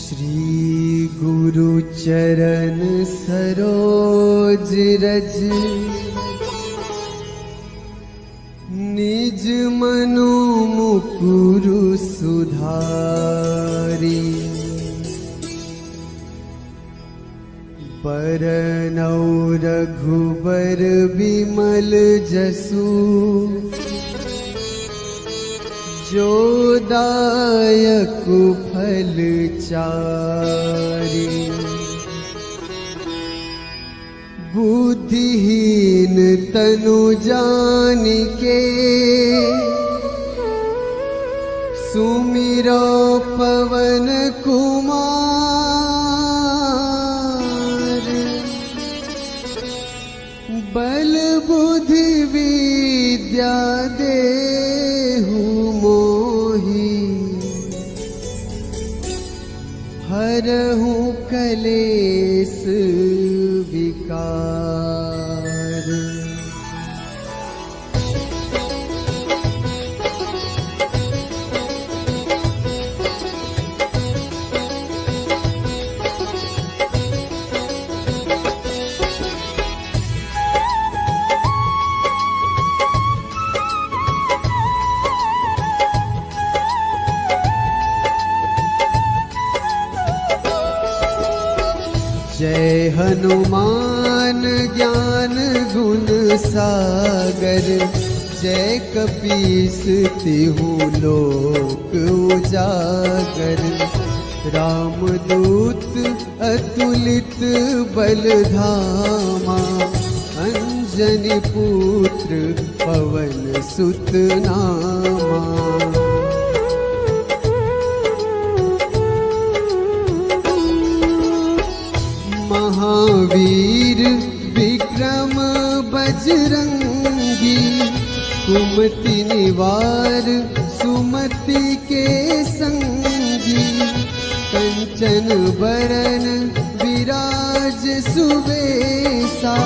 श्री गुरु चरण सरोज रज निज मनु मुकुरु सुधारी। बरनौ रघुबर बिमल जसु जो दायक फल चारि। बुद्धिहीन तनु जानिके सुमिरो पवन कुमार। बल बुद्धि विद्या देहु मोहि हरहु कलेस विकार। जय हनुमान ज्ञान गुण सागर। जय कपीस तिहु लोक उजागर। रामदूत अतुलित बल धामा। अंजनी पुत्र पवन सुत नामा। महावीर विक्रम बजरंगी। कुमति निवार सुमति के संगी। कंचन बरन विराज सुवेशा।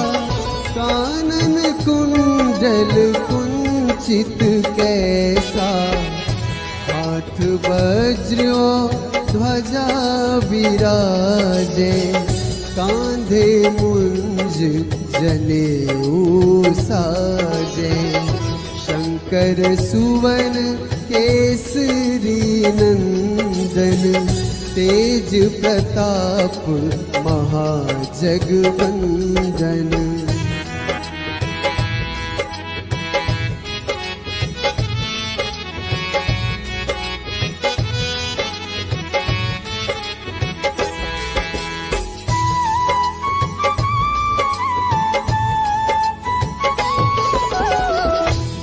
कानन कुंडल कुंचित कैसा। हाथ वज्र ध्वजा विराजे। कांधे मुंज जनेऊ साजे। शंकर सुवन केसरी नंदन। तेज प्रताप महाजगवंदन।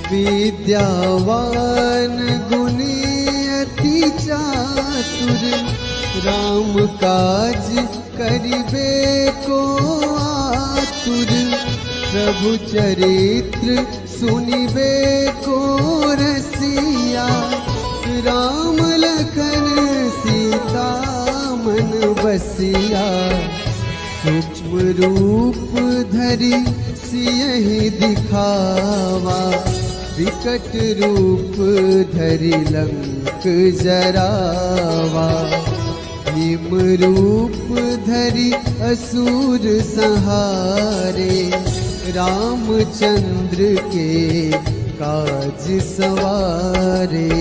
विद्यावान गुणी अति चातुर। राम काज करिबे को आतुर। प्रभु चरित्र सुनिबे को रसिया। राम लखन सीता मन बसिया। सूक्ष्म रूप धरि सियहि दिखावा। विकट रूप धरि लंक जरावा। भीम रूप धरि असुर संहारे। रामचंद्र के काज सवारे।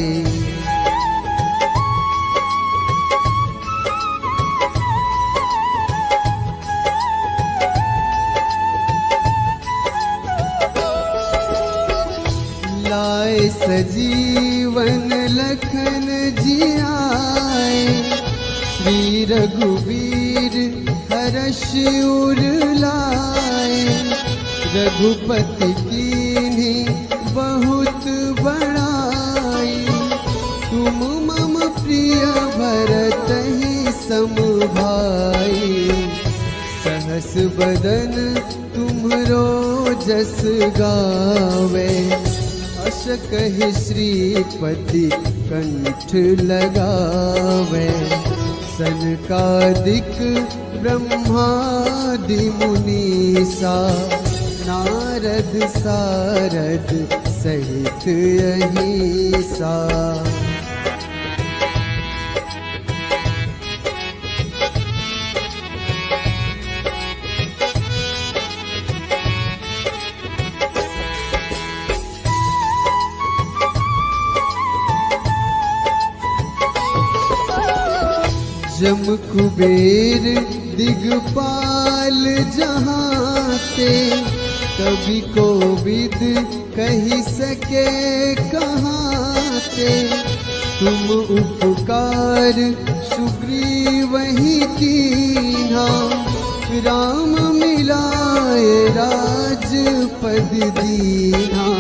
लाए सजीवन लखन जियाए। श्री रघुवीर हर्ष उर लाए। रघुपति कीन्ही बहुत बड़ाई। तुम मम प्रिय भरतहि सम भाई। सहस बदन तुम्हरो जस गावे। अस कहि श्रीपति कंठ लगावे। सनकादिक ब्रह्मादि मुनीसा। नारद सारद सहित अहिसा। जम कुबेर दिगपाल जहाँ ते, कभी कोविद कही सके कहाँ ते। तुम उपकार सुग्रीव ही कीन्हा, राम मिलाए राजपद दीन्हा।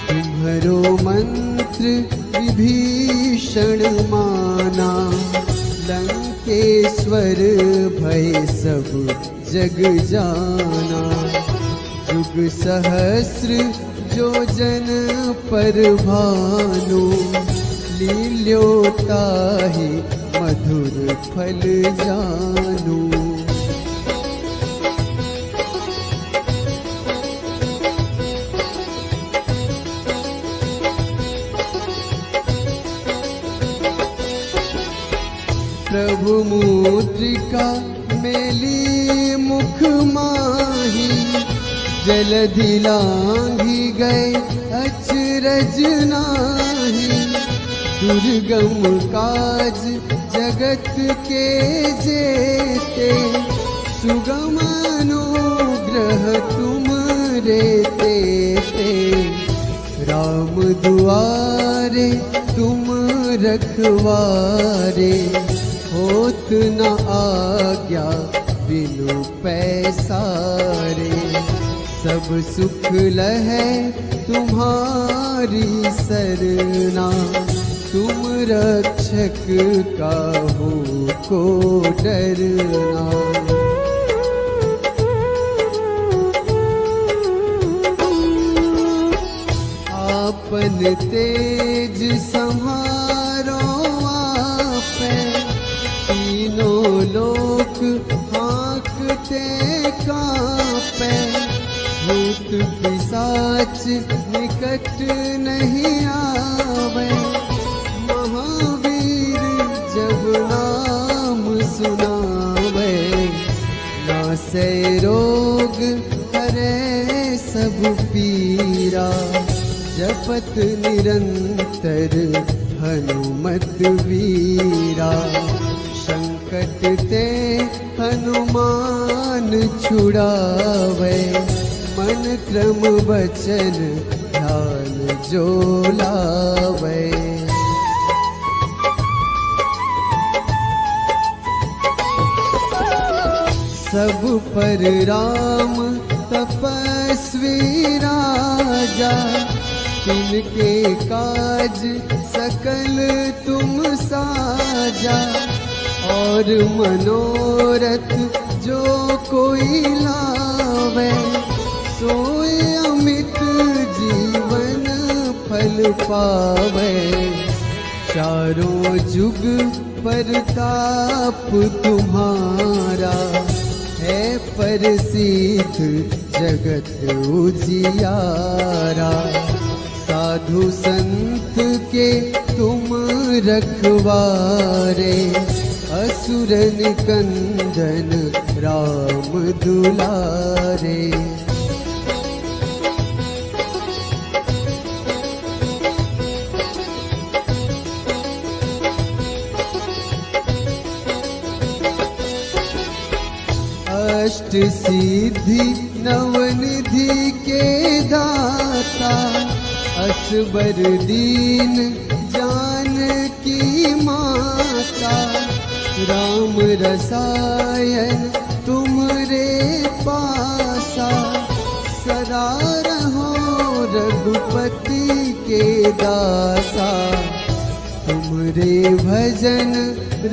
तुम्हरो मंत्र विभीषण माना, लंकेश्वर भय सब जग जाना। जुग सहस्र जो जन पर भानु, लील्योताहि मधुर फल जानू। प्रभु मुद्रिका मेली मुख माही, जलधि लांघी गए अचरज नाही। दुर्गम काज जगत के जेते, सुगम अनुग्रह तुम रे तेते। राम दुआरे तुम रखवारे, होत न आज्ञा बिनु पैसारे। सब सुख लहै तुम्हारी सरना, तुम रक्षक काहू को डरना। आपन तेज संहारो आपै, तीनों लोक हाँकते कांपै। भूत पिशाच निकट नहीं आवे, महावीर जब नाम सुनावे। नासै रोग हरै सब पीरा, जपत निरंतर हनुमत वीरा। संकट ते हनुमान छुड़ावे, मन क्रम वचन ध्यान जो लावे। सब पर राम तपस्वी राजा, तिनके काज सकल तुम साजा। और मनोरथ जो कोई लावे, सोए अमित जीवन फल पावे। चारों जुग परताप तुम्हारा, है प्रसिद्ध जगत उजियारा। साधु संत के तुम रखवारे, असुर निकंदन राम दुलारे। अष्ट सिद्धि नवनिधि के दाता, असबर दीन जानकी माता। राम रसायन तुमरे पासा, सदा रहो रघुपति के दासा। तुमरे भजन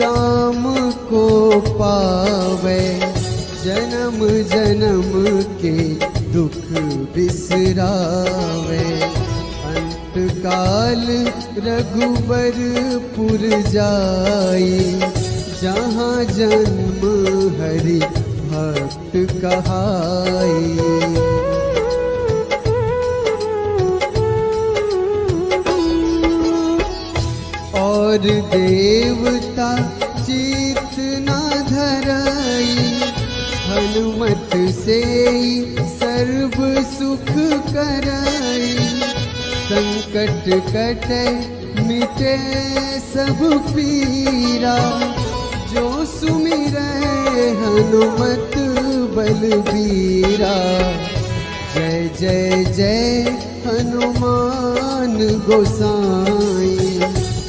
राम को पावे, जन्म जन्म के दुख बिसरावे। अंत काल रघुबरपुर जाई, जहाँ जन्म हरि भक्त कहाई। और देवता चित न धरई, हनुमत से सर्व सुख करई। संकट कटे मिटे सब पीरा, जो सुमिरै हनुमत बलबीरा। जय जय जय हनुमान गोसाई,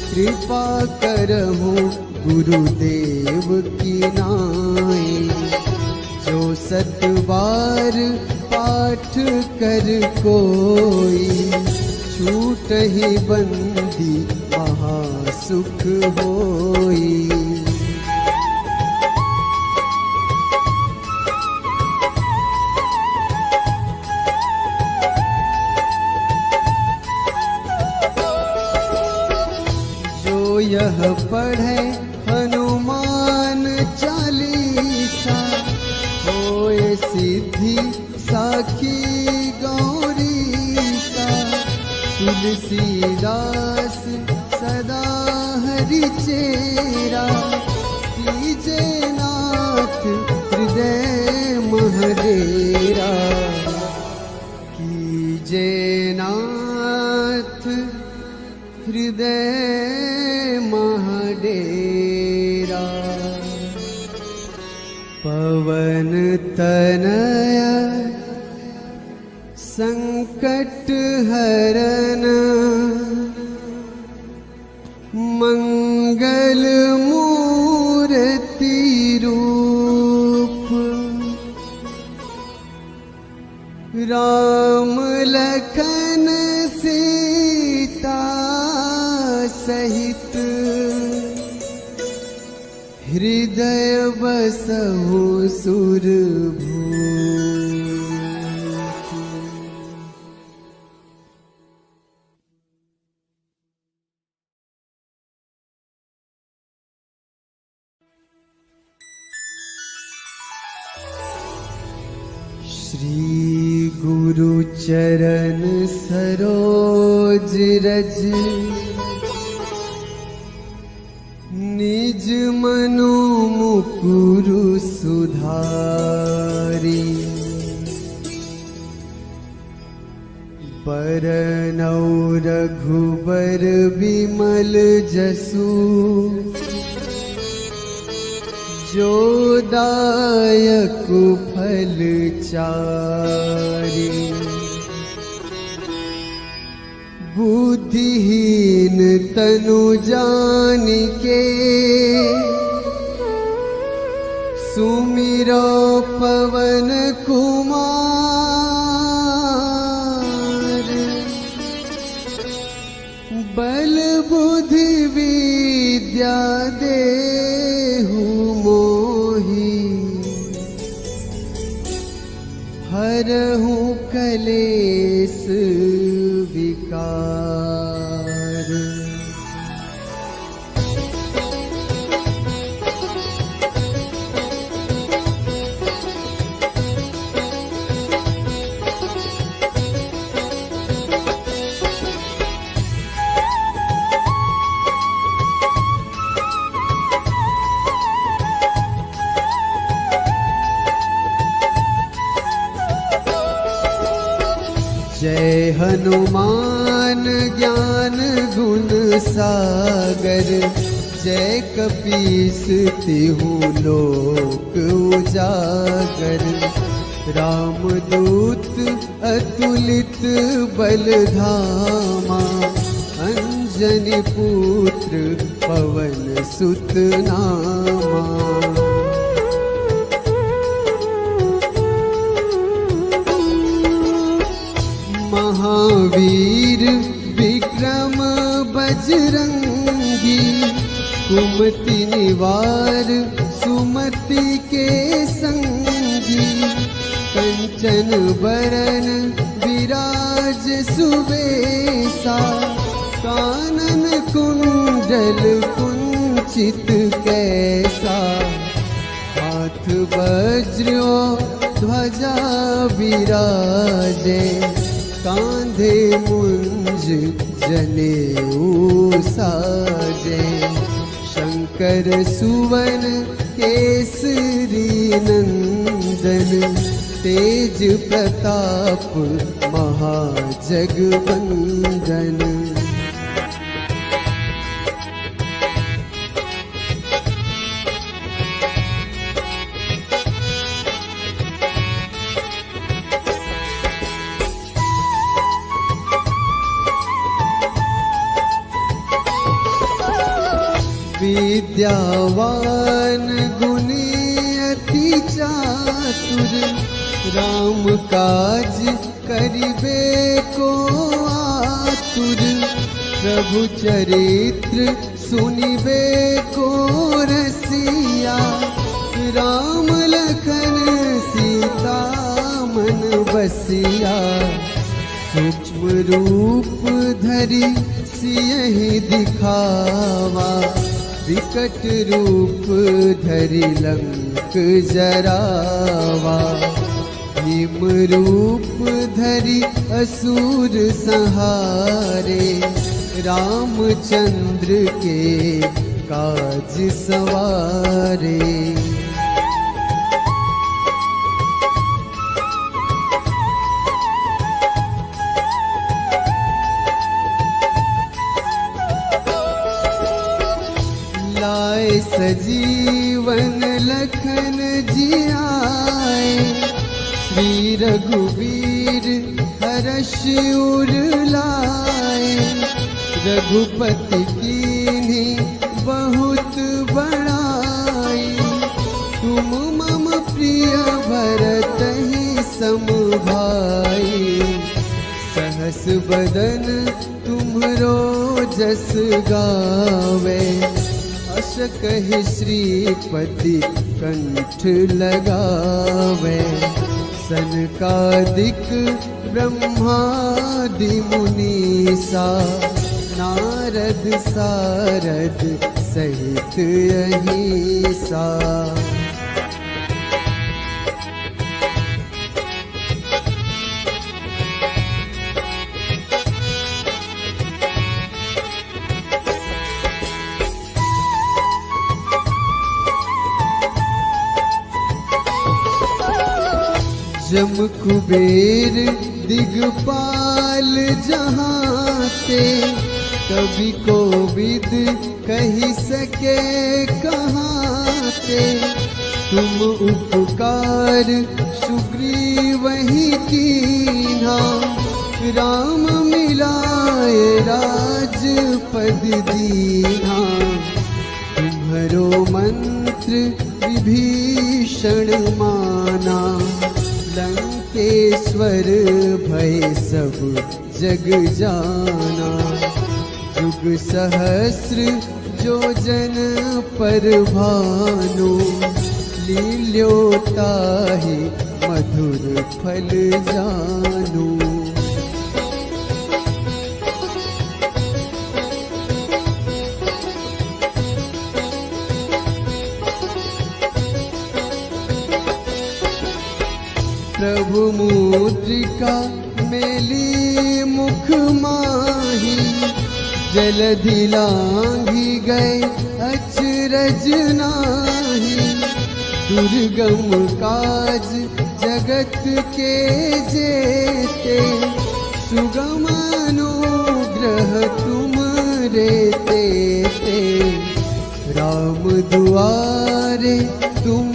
कृपा करहु गुरुदेव की नाई। जो 7 बार पाठ कर कोई, छूटहि बंदी महासुख होई। जो यह पढ़े हनुमान चालीसा, होए सिद्धि साखी गौरीसा। तुलसीदास सदा हरि चेरा, कीजे नाथ हृदय महडेरा। कीजे नाथ हृदय महडेरा। पवन तनया संकट हरन, मंगल मूर्ति रूप। राम लखन सीता सहित, हृदय बसहु सुरभूप। श्री गुरु चरण सरोज रज, निज मनो मुकुरु सुधारी। बरनौ रघुबर बिमल जसु, जो दायक फल चारि। बुद्धिहीन तनु जानिके, सुमिरो पवन कुमार। बल बुद्धि विद्या देहु मोहि, हरहु कलेस विकार। जय हनुमान ज्ञान गुण सागर, जय कपीस तिहु लोक उजागर। रामदूत अतुलित बल धामा, अंजनी पुत्र पवन सुत नामा। महावीर विक्रम बजरंगी, कुमति निवार सुमति के संगी। कंचन बरन विराज सुबेसा, कानन कुंडल कुंचित कैसा। हाथ वज्र ध्वजा विराजे, कांधे मुंज जनेऊ साजे। शंकर सुवन केसरी नंदन, तेज प्रताप महाजगवंदन। विद्यावान गुणी अति चातुर, राम काज करिबे को आतुर, प्रभु चरित्र सुनिबे को रसिया, राम लखन सीता मन बसिया, सूक्ष्म रूप धरि सियहि दिखावा, विकट रूप धरि लंक जरावा, भीम रूप धरि असुर संहारे, रामचंद्र के काज सवारे। लाए सजीवन लखन जियाए, श्री रघुवीर हर्ष उर लाए, रघुपति कीन्ही बहुत बड़ाई, तुम मम प्रिय भरतहि सम भाई, सहस बदन तुम्हरो जस गावे, अस कहि श्रीपति कंठ लगावे, सनकादिक ब्रह्मादि मुनीसा, नारद सारद सहित अहिसा। जम कुबेर दिगपाल जहाते, कवि कोविद कही सके कहाते, तुम उपकार सुग्रीवहि कीन्हा, राम मिलाए राजपद दीन्हा, तुम्हरो मंत्र विभीषण माना, लंकेश्वर भय सब जग जाना, जुग सहस्र जो जन पर भानु, लील्योताहि मधुर फल जानू। प्रभु मुद्रिका मेली मुख माही, जलधि लांघि गए अचरज नाही, दुर्गम काज जगत के जेते, सुगम अनुग्रह तुम रे तेते, राम दुआरे तुम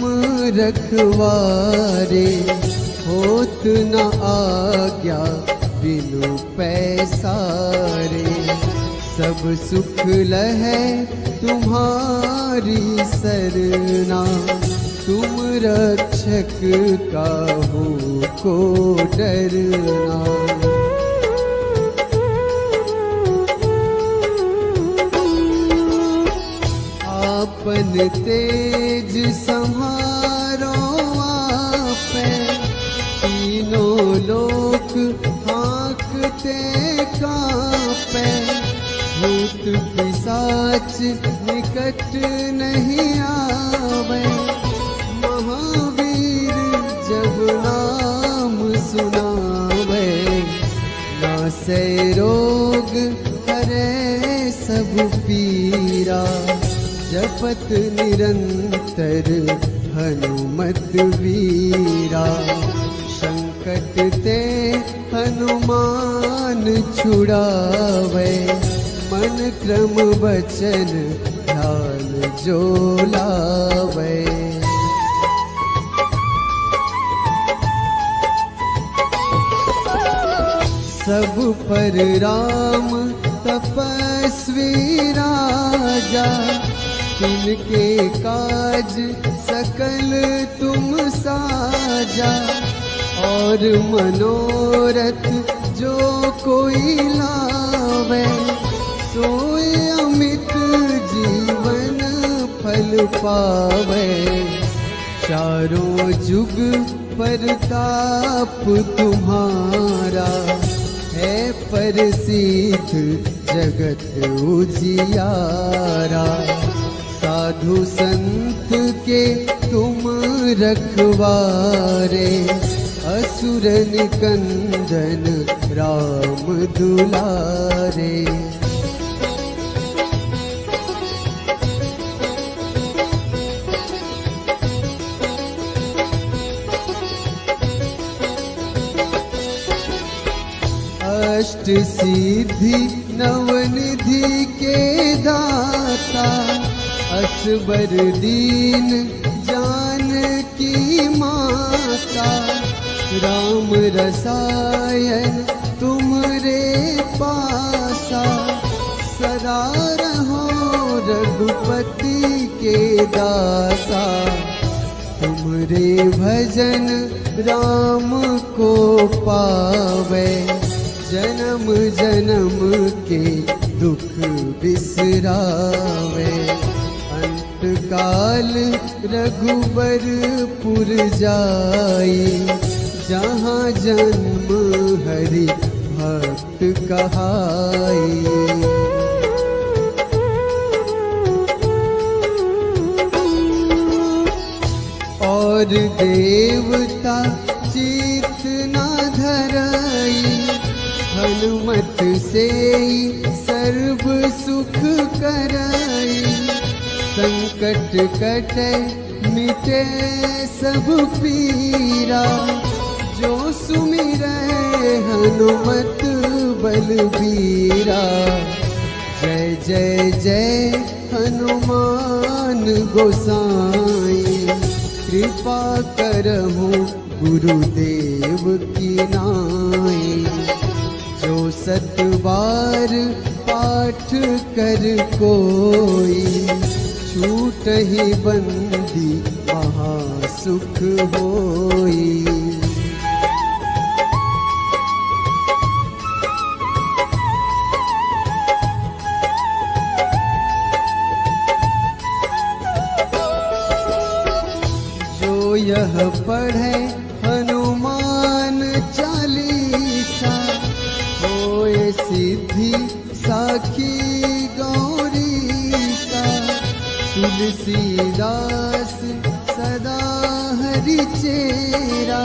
रखवारे, होत न आज्ञा बिनु पैसारे, सब सुख लहै तुम्हारी सरना, तुम रक्षक काहू को डरना। आपन तेज सम्हारो आपे, तीनों लोक हाँकते कांपे, भूत पिशाच निकट नहीं आवे, महावीर जब नाम सुनावे, नासै रोग हरै सब पीरा, जपत निरंतर हनुमत वीरा, संकट ते हनुमान छुड़ावे, मन क्रम वचन ध्यान जो लावे। सब पर राम तपस्वी राजा, तिनके काज सकल तुम साजा, और मनोरथ जो कोई लावे, सोए अमित जीवन फल पावे। चारों जुग परताप तुम्हारा, है प्रसिद्ध जगत उजियारा। साधु संत के तुम रखवारे, असुर निकंदन राम दुलारे। अष्ट सिद्धि नवनिधि के दाता, असबर दीन जानकी माता। राम रसायन तुमरे पासा, सदा रहो रघुपति के दासा। तुमरे भजन राम को पावे, जन्म जन्म के दुख बिसरावे। अंत काल रघुबरपुर जाई, जहाँ जन्म हरि भक्त कहाई। और देवता चित न धरई, हनुमत से सर्व सुख करई। संकट कटे मिटे सब पीरा, जो सुमिरै हनुमत बलबीरा। जय जय जय हनुमान गोसाई, कृपा करहु गुरुदेव की नाई। जो सत बार पाठ कर कोई, छूटहि बंदी महासुख होई। जो यह पढ़े हनुमान चालीसा, होए सिद्धि साखी गौरीसा। तुलसीदास सदा हरि चेरा,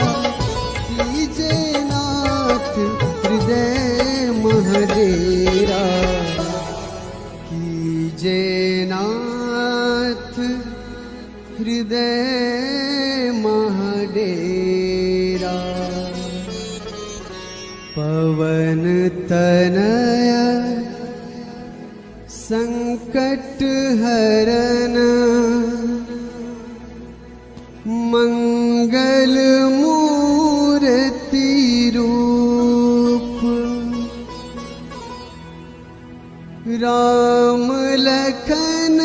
कीजे नाथ हृदय महडेरा। कीजे नाथ हृदय महडेरा। पवन तनया संकट हरन, मंगल मूर्ति रूप। राम लखन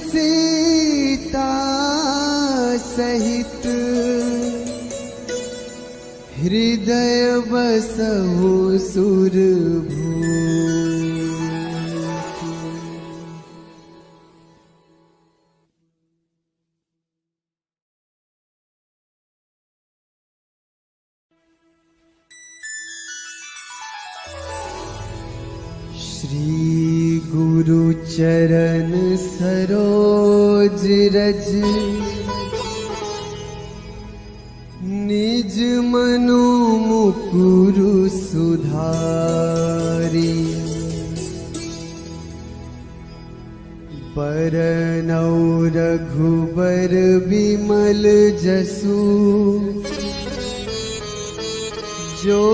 सीता सहित, हृदय बसहु सुरभूप। श्री गुरु चरण सरोज रज, निज मनो मुकुरु सुधारी। बरनौ रघुबर बिमल जसु, जो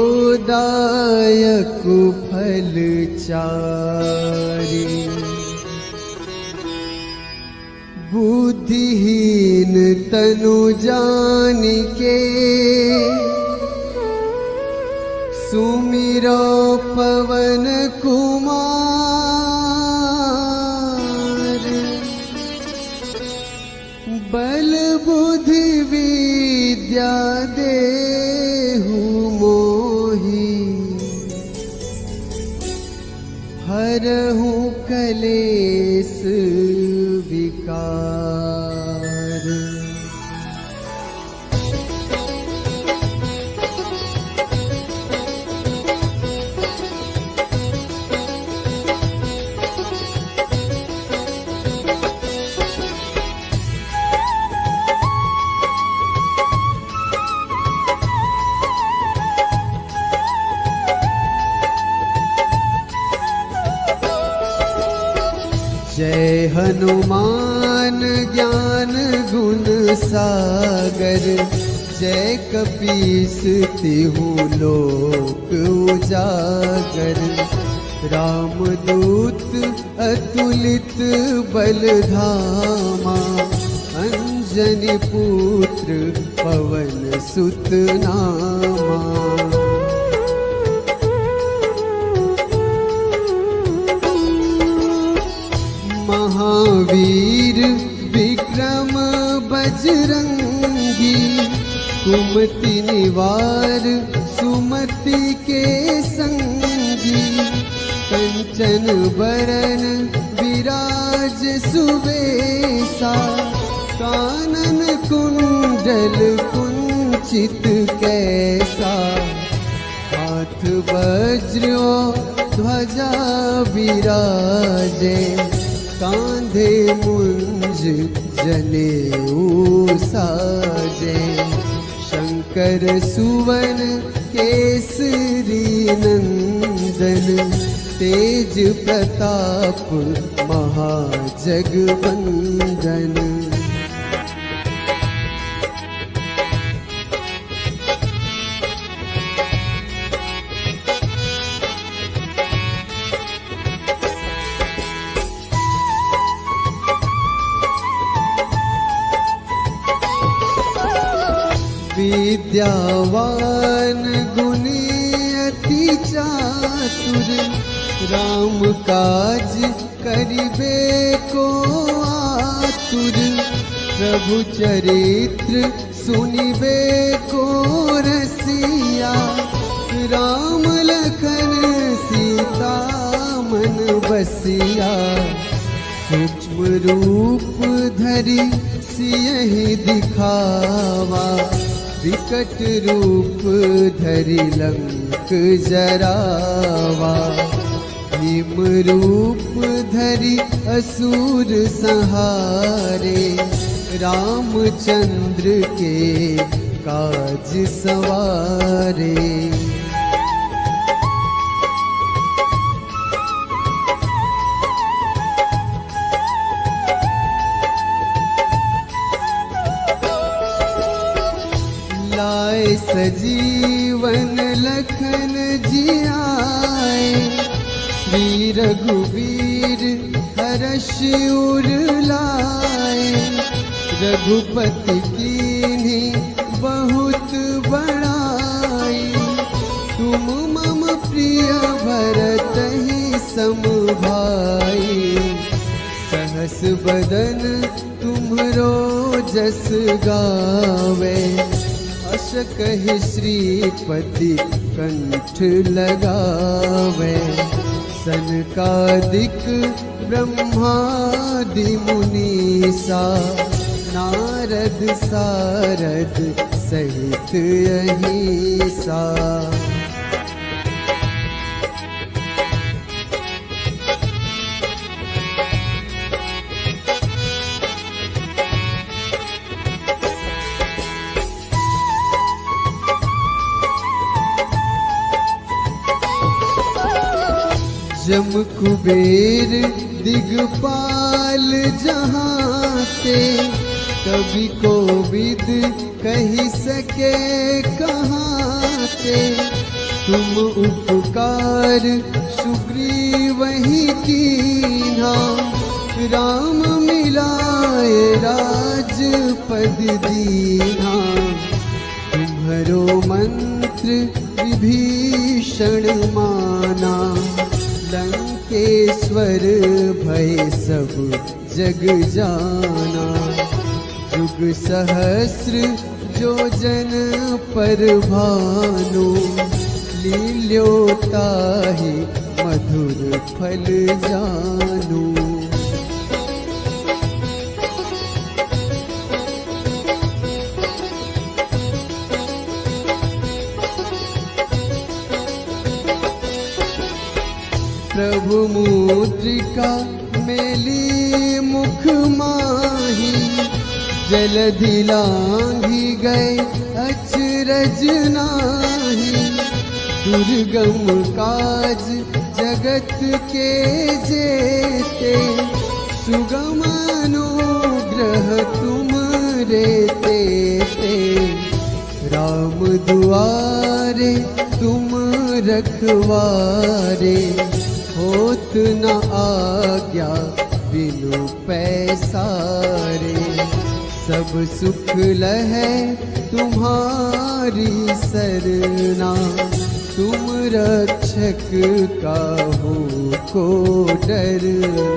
दायक फल चारि। बुद्धिहीन तनु जानिके, सुमिरो पवन कुमार। कलेस विकार। जय हनुमान ज्ञान गुण सागर, जय कपीस तिहु लोक उजागर। रामदूत अतुलित बल धामा, अंजनी पुत्र पवन सुत नामा। महावीर विक्रम बजरंगी, कुमति निवार सुमति के संगी। कंचन बरन विराज सुवेशा, कानन कुंडल कुंचित कैसा। हाथ वज्र ध्वजा विराजे, कांधे मुंज जनेऊ साजे। शंकर सुवन केसरी नंदन, तेज प्रताप महाजगवंदन। विद्यावान गुणी अति चातुर, राम काज करिबे को आतुर। प्रभु चरित्र सुनिबे को रसिया, राम लखन सीता मन बसिया। सूक्ष्म रूप धरि सियहि दिखावा, विकट रूप धरि लंक जरावा। भीम रूप धरि असुर संहारे, रामचंद्र के काज सवारे। लाए सजीवन लखन जियाए, श्री रघुवीर हर्ष उर लाए। रघुपति कीन्ही बहुत बड़ाई, तुम मम प्रिय भरतहि सम भाई। सहस बदन तुम्हरो जस गावे, अस कहि श्रीपति कंठ लगावे। सनकादिक ब्रह्मादि मुनीसा, नारद सारद सहित अहिसा। जम कुबेर दिगपाल जहाते, कवि कोविद कही सके कहाते। तुम उपकार सुग्रीवहि कीन्हा, राम मिलाए राजपद दीन्हा। तुम्हरो मंत्र विभीषण माना, लंकेश्वर भय सब जग जाना। जुग सहस्र जो जन पर भानु, लील्योताहि मधुर फल जानू। प्रभु मुद्रिका मेली मुख माही, जलधि लांघी गए अचरज नाही। दुर्गम काज जगत के जेते, सुगम अनुग्रह तुम रेते ते। राम दुआरे तुम रखवारे, होत न आज्ञा बिनु पैसारे। सब सुख लहै तुम्हारी सरना, तुम रक्षक काहू को डरना।